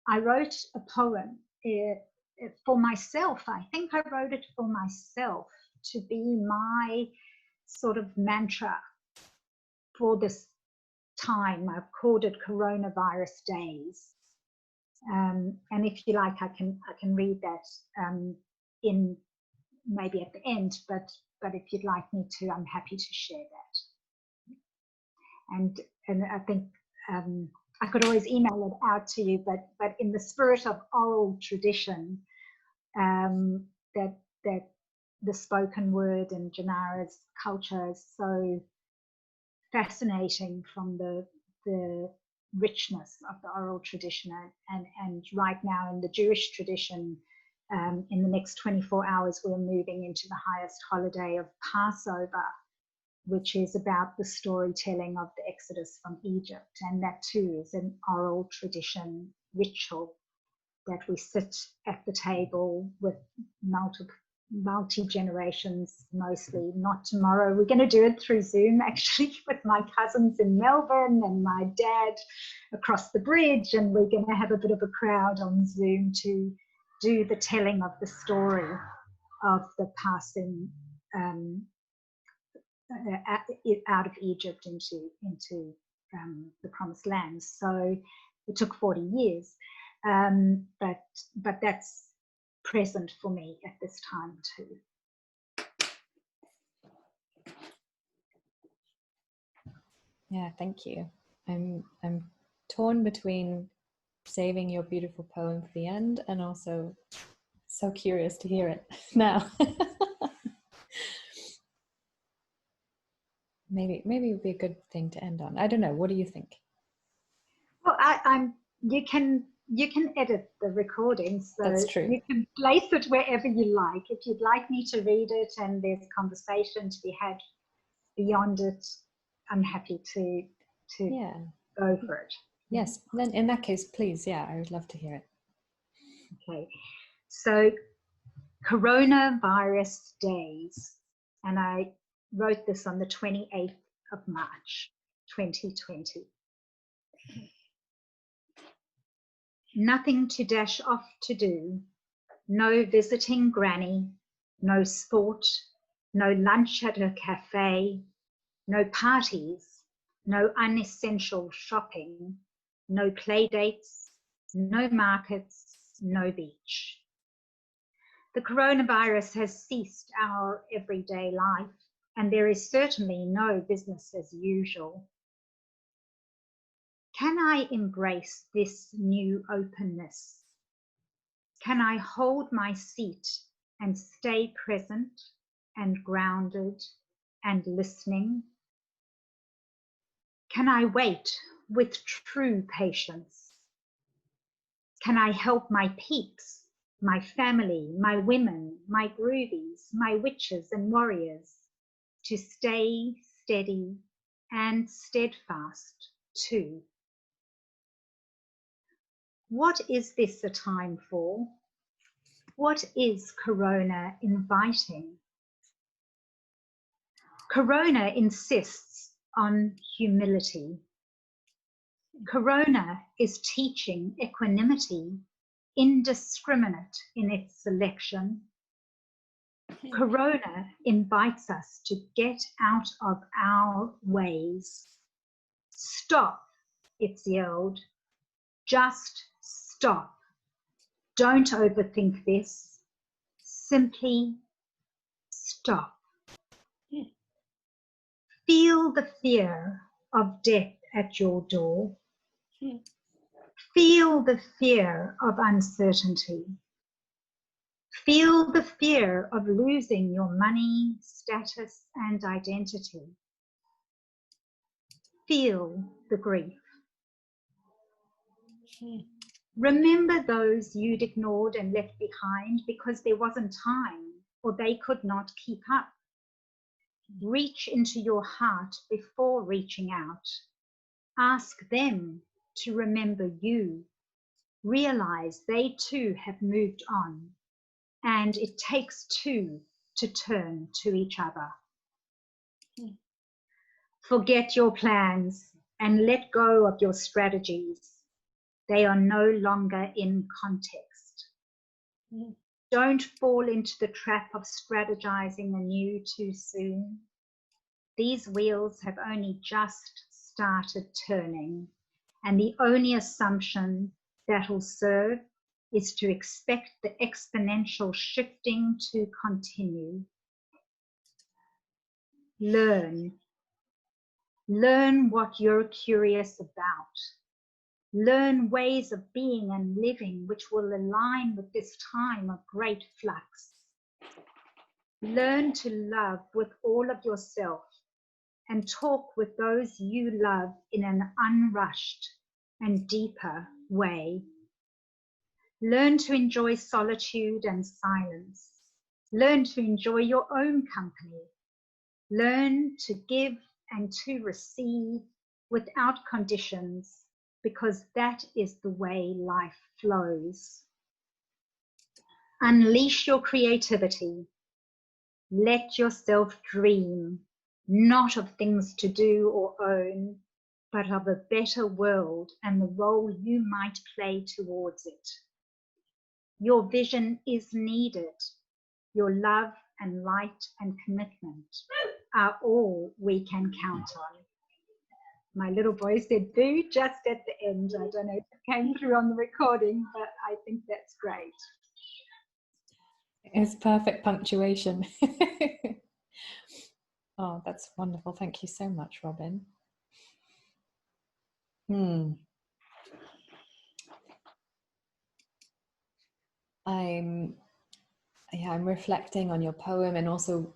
S4: I wrote a poem for myself. I think I wrote it for myself to be my sort of mantra for this time. I've called it Coronavirus Days. And if you like, I can read that in maybe at the end, but if you'd like me to, I'm happy to share that. And I think I could always email it out to you, but in the spirit of oral tradition, that the spoken word and Tjanara's culture is so fascinating from the richness of the oral tradition, and right now in the Jewish tradition, in the next 24 hours we're moving into the highest holiday of Passover, which is about the storytelling of the Exodus from Egypt, and that too is an oral tradition ritual, that we sit at the table with multi-generations, mostly. Not tomorrow. We're going to do it through Zoom, actually, with my cousins in Melbourne and my dad across the bridge, and we're going to have a bit of a crowd on Zoom to do the telling of the story of the passing out of Egypt into the Promised Land. So it took 40 years, but that's present for me at this time too.
S2: Yeah, thank you. I'm torn between saving your beautiful poem for the end and also so curious to hear it now. Maybe it would be a good thing to end on. I don't know. What do you think?
S4: Well, you can edit the recording, so
S2: that's true.
S4: You can place it wherever you like. If you'd like me to read it and there's conversation to be had beyond it, I'm happy to go for it.
S2: Yes, then in that case, please, I would love to hear it.
S4: Okay, so Coronavirus Days, and I wrote this on the 28th of March, 2020. Nothing to dash off to do, no visiting granny, no sport, no lunch at a cafe, no parties, no unessential shopping, no play dates, no markets, no beach. The coronavirus has ceased our everyday life, and there is certainly no business as usual. Can I embrace this new openness? Can I hold my seat and stay present and grounded and listening? Can I wait with true patience? Can I help my peeps, my family, my women, my groovies, my witches and warriors to stay steady and steadfast too? What is this a time for? What is Corona inviting? Corona insists on humility. Corona is teaching equanimity, indiscriminate in its selection. Corona invites us to get out of our ways. Stop, it's yelled. Just stop. Don't overthink this. Simply stop. Feel the fear of death at your door. Feel the fear of uncertainty. Feel the fear of losing your money, status, and identity. Feel the grief. Remember those you'd ignored and left behind because there wasn't time or they could not keep up. Reach into your heart before reaching out. Ask them to remember you. Realize they too have moved on, and it takes two to turn to each other. Forget your plans and let go of your strategies. They are no longer in context. Don't fall into the trap of strategizing anew too soon. These wheels have only just started turning, and the only assumption that will serve is to expect the exponential shifting to continue. Learn. Learn what you're curious about. Learn ways of being and living which will align with this time of great flux. Learn to love with all of yourself and talk with those you love in an unrushed and deeper way. Learn to enjoy solitude and silence. Learn to enjoy your own company. Learn to give and to receive without conditions, because that is the way life flows. Unleash your creativity. Let yourself dream, not of things to do or own, but of a better world and the role you might play towards it. Your vision is needed. Your love and light and commitment are all we can count on. My little boy said boo just at the end. I don't know if it came through on the recording, but I think that's great.
S2: It's perfect punctuation. Oh, that's wonderful. Thank you so much, Robyn. I'm reflecting on your poem and also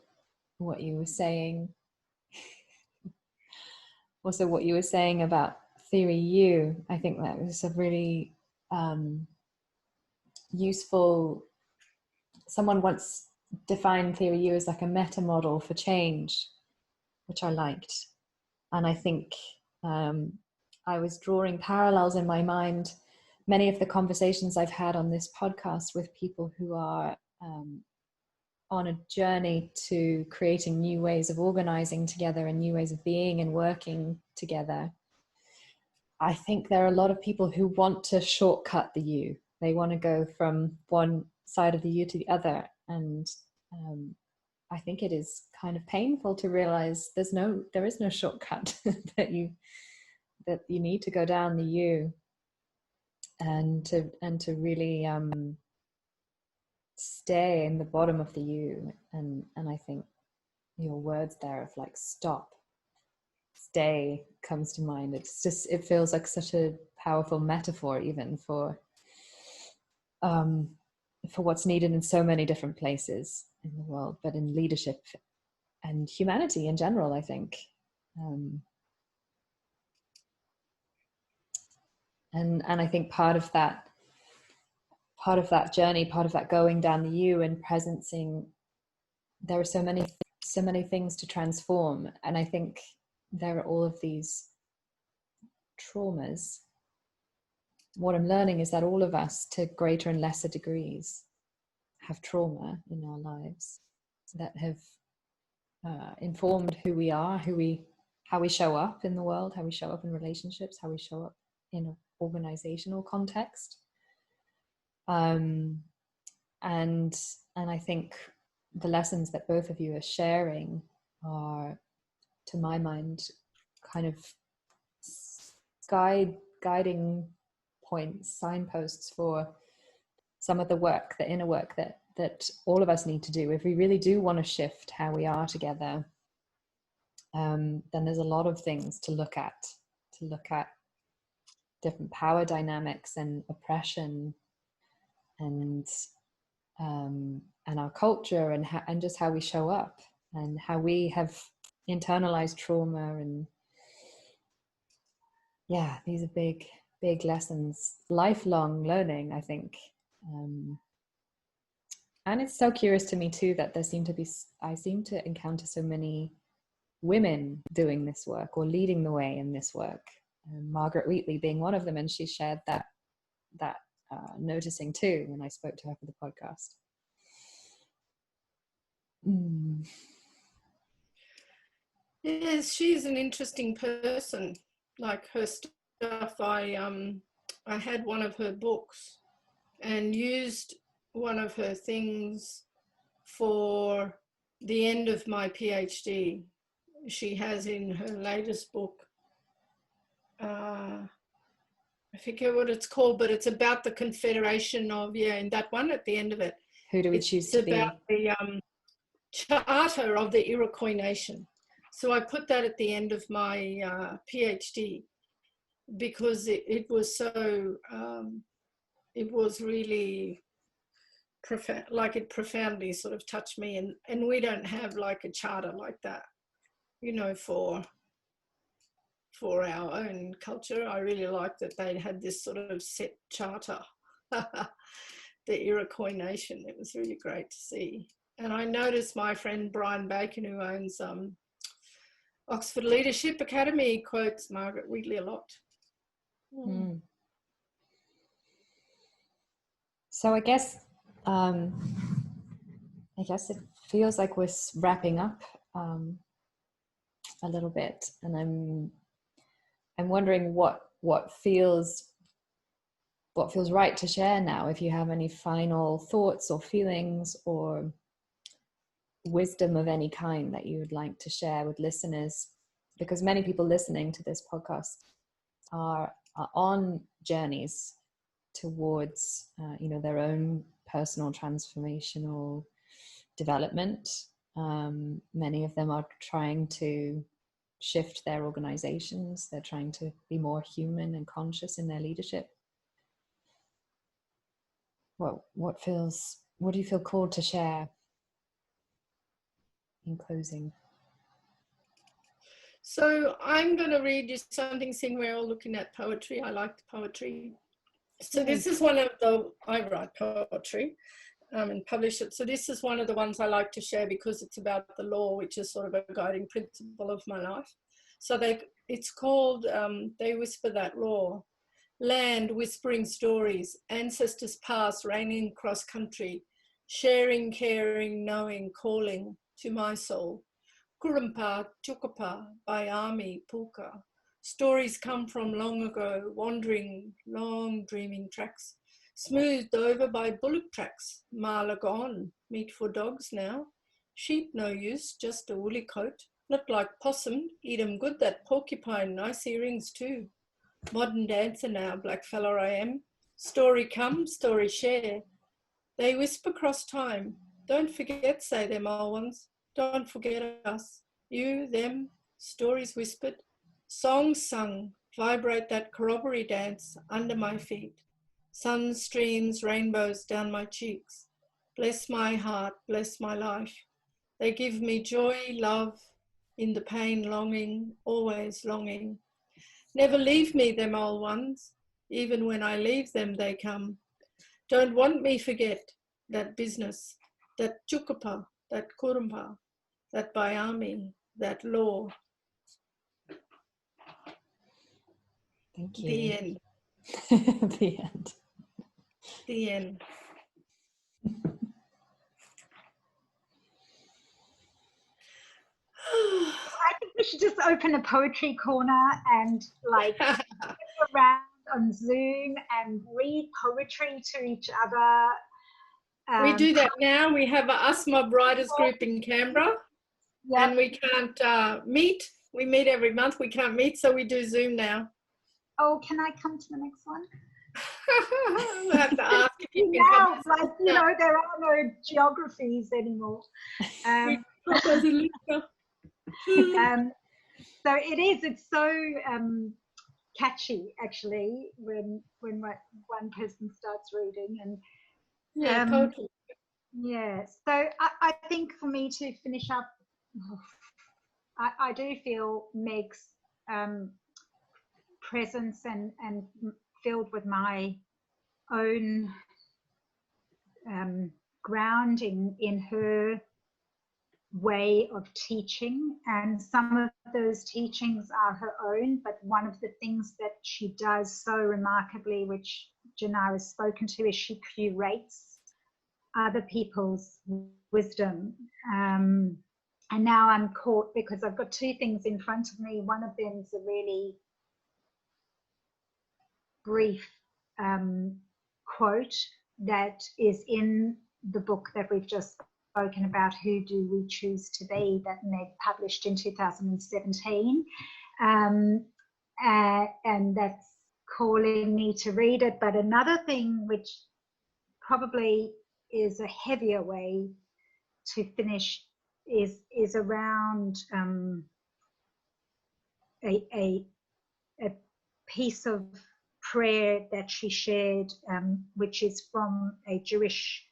S2: what you were saying. Also what you were saying about theory U. I think that was a really useful, someone once defined theory U as like a meta model for change, which I liked. And I think I was drawing parallels in my mind. Many of the conversations I've had on this podcast with people who are on a journey to creating new ways of organizing together and new ways of being and working together. I think there are a lot of people who want to shortcut the U. They want to go from one side of the U to the other. And I think it is kind of painful to realize there is no shortcut, that you need to go down the U and to really stay in the bottom of the U. And I think your words there of like stop, stay comes to mind. It feels like such a powerful metaphor even for what's needed in so many different places in the world, but in leadership and humanity in general, I think. And I think part of that journey, part of that going down the U and presencing, there are so many things to transform. And I think there are all of these traumas. What I'm learning is that all of us, to greater and lesser degrees, have trauma in our lives that have informed who we are, how we show up in the world, how we show up in relationships, how we show up in an organizational context. And I think the lessons that both of you are sharing are, to my mind, kind of guiding points, signposts for some of the work, the inner work that all of us need to do if we really do want to shift how we are together. Then there's a lot of things to look at different power dynamics and oppression and our culture and just how we show up and how we have internalized trauma. And yeah, these are big lessons, lifelong learning, I think. And it's so curious to me too that I seem to encounter so many women doing this work or leading the way in this work. Margaret Wheatley being one of them, and she shared that noticing too when I spoke to her for the podcast.
S3: Yes, she's an interesting person. Like her stuff, I had one of her books and used one of her things for the end of my PhD. She has in her latest book, I forget what it's called, but it's about the Confederation of, in that one at the end of it.
S2: Who do we choose to be?
S3: It's about the Charter of the Iroquois Nation. So I put that at the end of my PhD because it was so, it was really profound, like it profoundly sort of touched me. And we don't have like a charter like that, you know, for our own culture. I really liked that they had this sort of set charter, the Iroquois Nation. It was really great to see. And I noticed my friend Brian Bacon, who owns Oxford Leadership Academy, quotes Margaret Wheatley a lot.
S2: So I guess it feels like we're wrapping up a little bit, and I'm wondering what feels right to share now. If you have any final thoughts or feelings or wisdom of any kind that you would like to share with listeners, because many people listening to this podcast are on journeys towards their own personal transformational development. Many of them are trying to shift their organizations. They're trying to be more human and conscious in their leadership. What do you feel called to share in closing?
S3: So I'm going to read you something, seeing we're all looking at poetry. I like poetry. So this is I write poetry and publish it. So this is one of the ones I like to share because it's about the law, which is sort of a guiding principle of my life. So it's called, They Whisper That Law. Land whispering stories, ancestors past reigning cross country, sharing, caring, knowing, calling to my soul. Kurumpa, Chukapa, Bayami, Pulka. Stories come from long ago, wandering, long dreaming tracks, smoothed over by bullock tracks. Marla gone, meat for dogs now. Sheep no use, just a woolly coat. Not like possum, eat 'em good, that porcupine, nice earrings too. Modern dancer now, black fella I am. Story come, story share. They whisper across time. Don't forget, say them old ones. Don't forget us. You, them, stories whispered. Songs sung, vibrate that corroboree dance under my feet. Sun streams, rainbows down my cheeks. Bless my heart, bless my life. They give me joy, love, in the pain, longing, always longing. Never leave me, them old ones. Even when I leave them, they come. Don't want me forget that business, that chukapa, that kurumpa, that bayami, that law.
S2: Thank you.
S3: The end.
S2: The end.
S3: The end.
S4: I think we should just open a poetry corner and like go around on Zoom and read poetry to each other.
S3: We do that now. We have a Asthma Writers group in Canberra, and we can't meet. We meet every month. We can't meet, so we do Zoom now.
S4: Oh, can I come to the next one?
S3: We'll have to ask if you can come.
S4: Like, there are no geographies anymore.
S3: So
S4: it's so catchy, actually, when one person starts reading. And
S3: Yeah, poetry.
S4: yeah, so I think for me to finish up, I do feel Meg's presence and filled with my own grounding in her way of teaching, and some of those teachings are her own, but one of the things that she does so remarkably, which Tjanara's spoken to, is she curates other people's wisdom. And now I'm caught because I've got two things in front of me. One of them is a really brief quote that is in the book that we've just spoken about, Who Do We Choose to Be, that Meg published in 2017. And that's calling me to read it. But another thing which probably is a heavier way to finish is around a piece of prayer that she shared, which is from a Jewish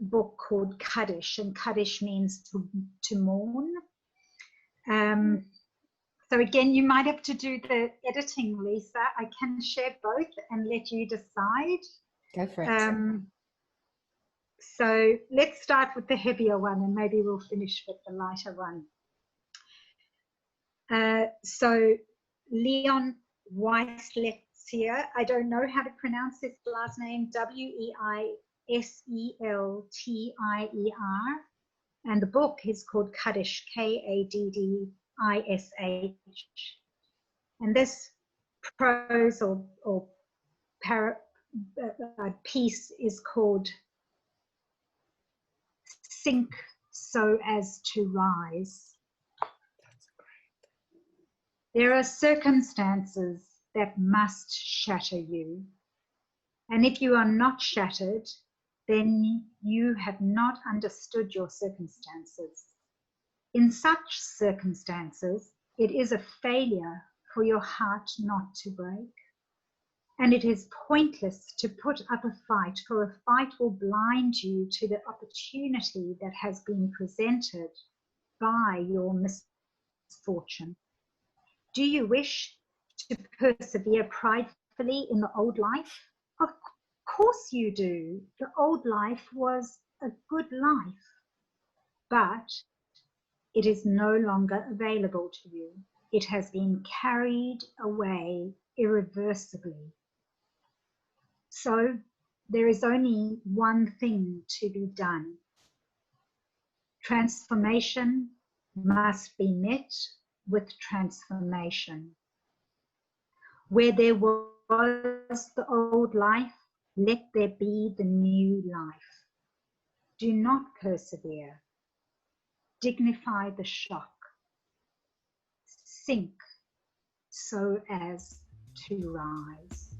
S4: book called Kaddish, and Kaddish means to mourn. So again, you might have to do the editing, Lisa. I can share both and let you decide.
S2: Go for it.
S4: So let's start with the heavier one, and maybe we'll finish with the lighter one. So Leon Weiseltier, I don't know how to pronounce his last name, Weiseltier, and the book is called Kaddish, Kaddish. And this prose or piece is called Sink So As to Rise.
S3: That's great.
S4: There are circumstances that must shatter you. And if you are not shattered, then you have not understood your circumstances. In such circumstances, it is a failure for your heart not to break. And it is pointless to put up a fight, for a fight will blind you to the opportunity that has been presented by your misfortune. Do you wish to persevere pridefully in the old life? Of course you do. The old life was a good life, but it is no longer available to you. It has been carried away irreversibly. So there is only one thing to be done. Transformation must be met with transformation. Where there was the old life, let there be the new life. Do not persevere. Dignify the shock. Sink so as to rise.